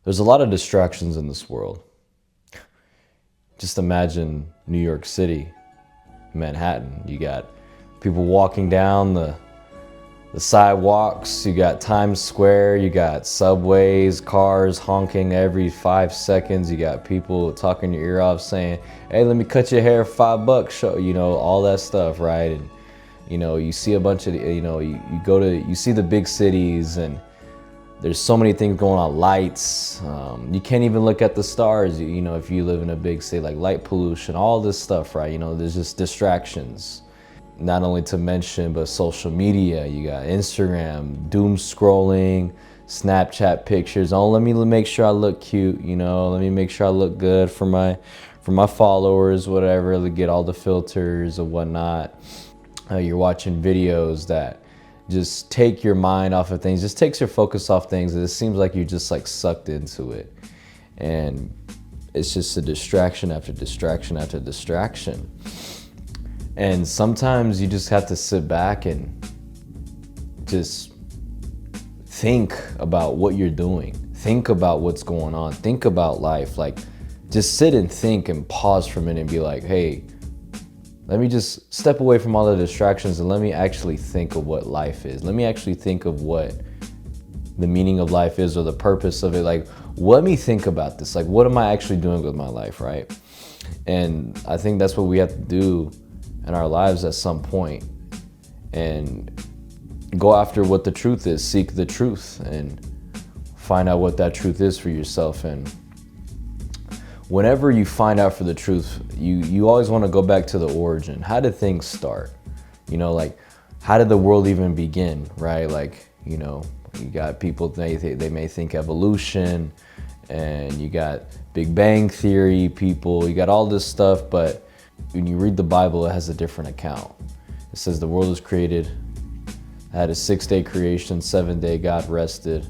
There's a lot of distractions in this world. Just imagine New York City, Manhattan. You got people walking down the sidewalks, you got Times Square, you got subways, cars honking every 5 seconds, you got people talking your ear off saying, hey, let me cut your hair, $5, show, all that stuff, right? And you see a bunch of, you see the big cities, and there's so many things going on, lights. You can't even look at the stars, if you live in a big city, like light pollution, all this stuff, right? There's just distractions. Not only to mention, but social media. You got Instagram, doom scrolling, Snapchat pictures. Oh, let me make sure I look cute, let me make sure I look good for my followers, whatever, to get all the filters or whatnot. You're watching videos that just take your mind off of things, just takes your focus off things. It seems like you're just like sucked into it. And it's just a distraction after distraction after distraction. And sometimes you just have to sit back and just think about what you're doing. Think about what's going on. Think about life. Like, just sit and think and pause for a minute and be like, hey, let me just step away from all the distractions and let me actually think of what life is. Let me actually think of what the meaning of life is, or the purpose of it. Like, let me think about this. Like, what am I actually doing with my life, right? And I think that's what we have to do in our lives at some point, and go after what the truth is. Seek the truth and find out what that truth is for yourself. And whenever you find out for the truth, you always want to go back to the origin. How did things start? Like, how did the world even begin, right? Like, you got people, they may think evolution, and you got Big Bang Theory people, you got all this stuff, but when you read the Bible, it has a different account. It says the world was created, had a 6-day creation, 7-day God rested,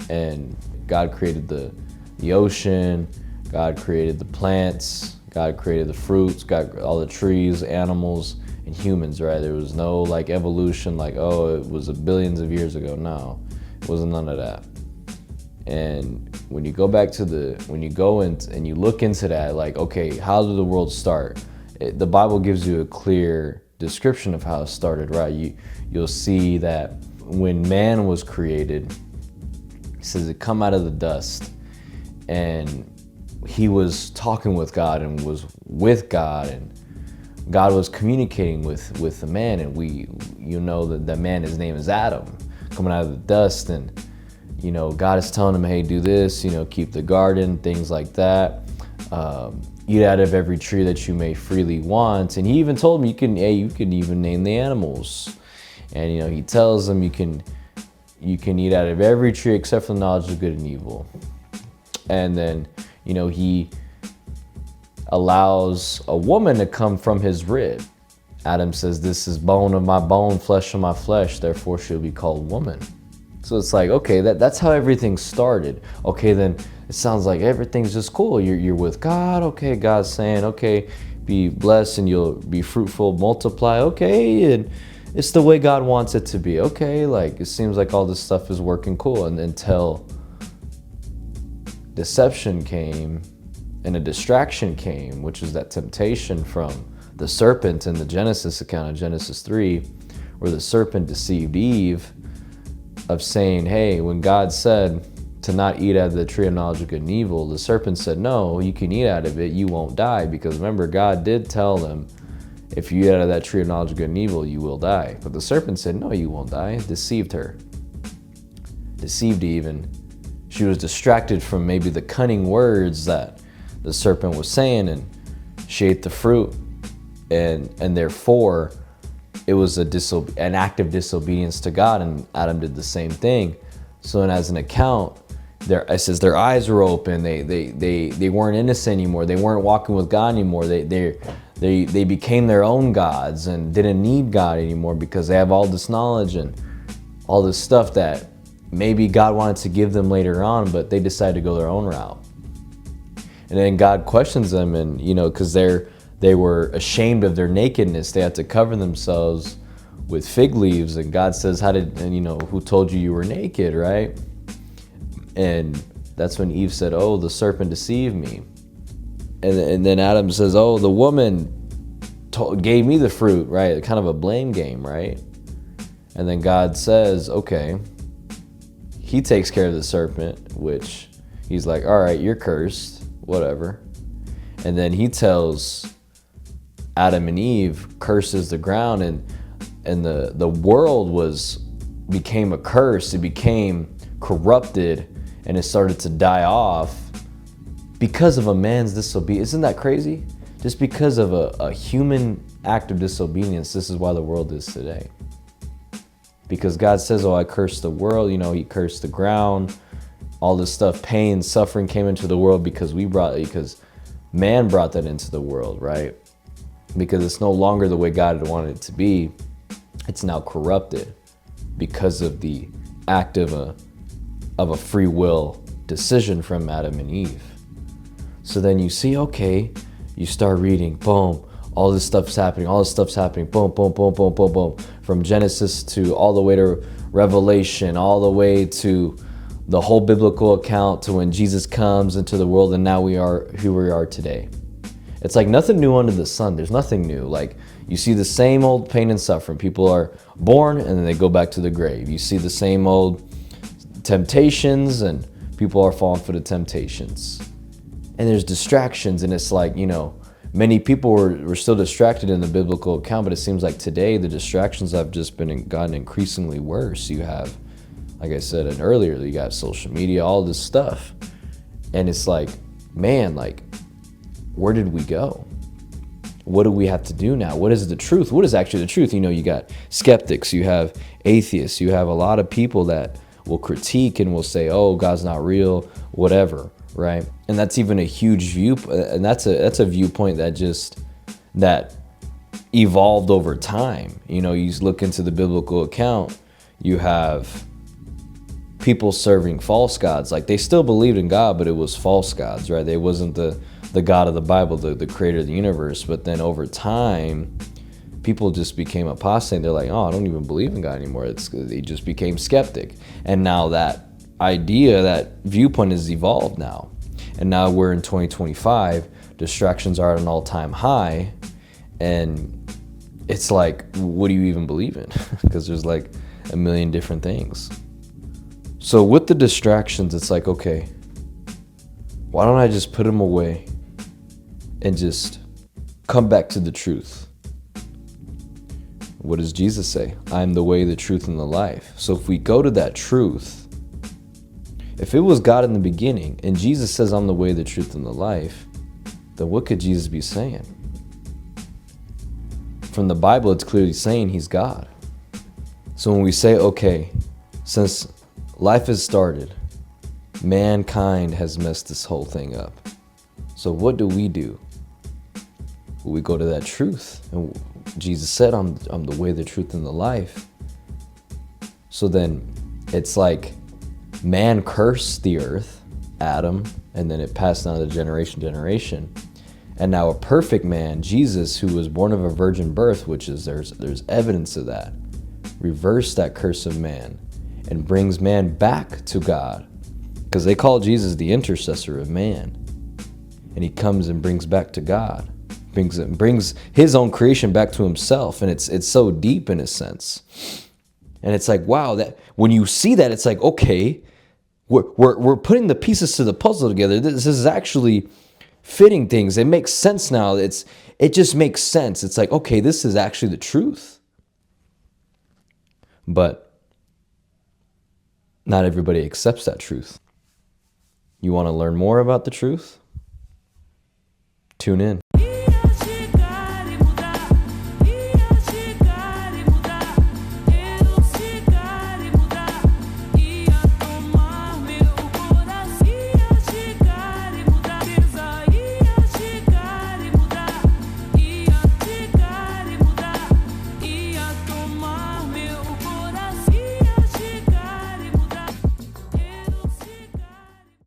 and God created the ocean, God created the plants, God created the fruits, God, all the trees, animals, and humans, right? There was no like evolution, like, oh, it was billions of years ago. No, it wasn't none of that. And when you go back to when you go in and you look into that, like, okay, how did the world start? The Bible gives you a clear description of how it started, right? You'll see that when man was created, he says it come out of the dust, and he was talking with God and was with God, and God was communicating with the man, and that the man, his name is Adam, coming out of the dust, and God is telling him, hey, do this, keep the garden, things like that. Eat out of every tree that you may freely want. And he even told him, you can even name the animals. And he tells them you can eat out of every tree except for the knowledge of good and evil. And then he allows a woman to come from his rib. Adam says, this is bone of my bone, flesh of my flesh, therefore she'll be called woman. So it's like, okay, that's how everything started. Okay, then it sounds like everything's just cool. You're with God. Okay, God's saying, okay, be blessed and you'll be fruitful, multiply. Okay, and it's the way God wants it to be. Okay, like, it seems like all this stuff is working cool. And until deception came and a distraction came, which is that temptation from the serpent in the Genesis account of Genesis 3, where the serpent deceived Eve, of saying, hey, when God said to not eat out of the tree of knowledge of good and evil, the serpent said, no, you can eat out of it, you won't die. Because remember, God did tell them, if you eat out of that tree of knowledge of good and evil, you will die. But the serpent said, no, you won't die. Deceived her. Deceived Eve, and she was distracted from maybe the cunning words that the serpent was saying, and she ate the fruit, and therefore it was an act of disobedience to God, and Adam did the same thing. So, and as an account, it says their eyes were open. They weren't innocent anymore. They weren't walking with God anymore. They became their own gods and didn't need God anymore, because they have all this knowledge and all this stuff that maybe God wanted to give them later on, but they decided to go their own route. And then God questions them, and because they were ashamed of their nakedness. They had to cover themselves with fig leaves. And God says, who told you you were naked, right? And That's when Eve said, oh, the serpent deceived me. And then Adam says, oh, the woman gave me the fruit, right? Kind of a blame game, right? And then God says, okay, he takes care of the serpent, which he's like, all right, you're cursed, whatever. And then he tells Adam and Eve, curses the ground, and the world became a curse. It became corrupted, and it started to die off because of a man's disobedience. Isn't that crazy? Just because of a human act of disobedience, this is why the world is today. Because God says, oh, I cursed the world, he cursed the ground, all this stuff, pain, suffering came into the world because man brought that into the world, right? Because it's no longer the way God had wanted it to be. It's now corrupted because of the act of a free will decision from Adam and Eve. So then you see, okay, you start reading, boom, all this stuff's happening, boom, boom, boom, boom, boom, boom. From Genesis to all the way to Revelation, all the way to the whole biblical account to when Jesus comes into the world, and now we are who we are today. It's like nothing new under the sun. There's nothing new. Like you see the same old pain and suffering. People are born and then they go back to the grave. You see the same old temptations and people are falling for the temptations. And there's distractions, and it's like, many people were still distracted in the biblical account, but it seems like today the distractions have just gotten increasingly worse. You have, like I said earlier, you got social media, all this stuff. And it's like, man, like, where did we go? What do we have to do now? What is the truth? What is actually the truth? You got skeptics, you have atheists, you have a lot of people that will critique and will say, oh, God's not real, whatever, right? And that's even a huge view, and that's a viewpoint that evolved over time. You look into the biblical account, you have people serving false gods. Like they still believed in God, but it was false gods, right? It wasn't the God of the Bible, the creator of the universe. But then over time, people just became apostate. They're like, oh, I don't even believe in God anymore. They just became skeptic. And now that idea, that viewpoint has evolved now. And now we're in 2025, distractions are at an all-time high. And it's like, what do you even believe in? Because there's like a million different things. So with the distractions, it's like, okay, why don't I just put them away and just come back to the truth? What does Jesus say? I'm the way, the truth, and the life. So if we go to that truth, if it was God in the beginning and Jesus says, I'm the way, the truth, and the life, then what could Jesus be saying? From the Bible, it's clearly saying he's God. So when we say, okay, since life has started, mankind has messed this whole thing up. So what do? We go to that truth. And Jesus said, I'm the way, the truth, and the life. So then it's like man cursed the earth, Adam, and then it passed down to generation. And now a perfect man, Jesus, who was born of a virgin birth, which is there's evidence of that, reversed that curse of man and brings man back to God. Because they call Jesus the intercessor of man. And he comes and brings back to God. Brings his own creation back to himself. And it's so deep in a sense. And it's like, wow, that when you see that, it's like, okay, we're putting the pieces to the puzzle together. This is actually fitting things. It makes sense now. It just makes sense. It's like, okay, this is actually the truth. But not everybody accepts that truth. You want to learn more about the truth? Tune in.